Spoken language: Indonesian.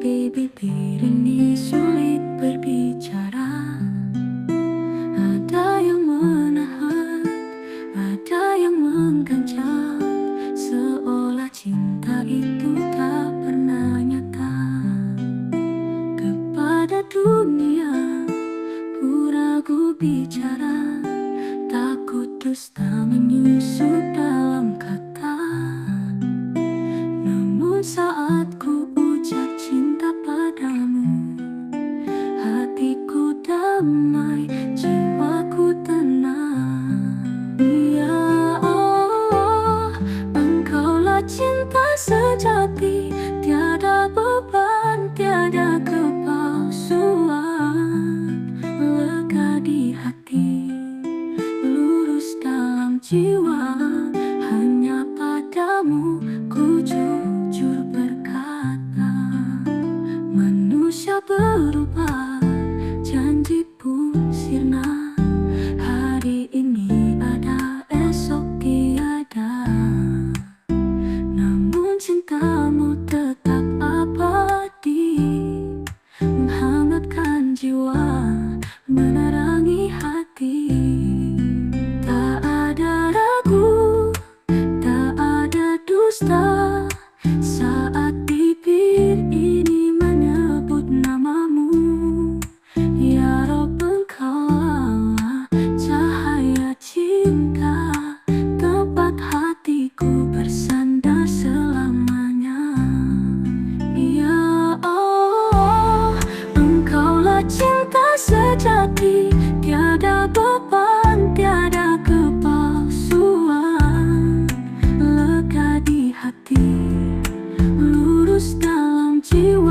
Tapi bibir ini sulit berbicara. Ada yang menahan, ada yang mengganjal, seolah cinta itu tak pernah nyata. Kepada dunia ku ragu bicara, takut dusta menyusup dalam kata. Namun saat ku ucap cinta padamu, hatiku damai, jiwaku tenang. Ya Allah, engkaulah cinta sejati, tiada beban, tiada kepalsuan. Lega di hati, lurus dalam jiwa, hanya padamu ku jujur berkata. Manusia berubah, janji pun sirna. Hari ini ada, esok tiada. Namun cintamu tetap abadi, menghangatkan jiwa, menerangi hati. Tak ada ragu, tak ada dusta, saat bibir ini menyebut namamu. Ya Rob, engkaulah cahaya cinta, tempat hatiku bersandar selamanya. Ya Allah, engkaulah cinta sejati, tiada beban, tiada kepalsuan. Lega di hati, lurus dalam jiwa,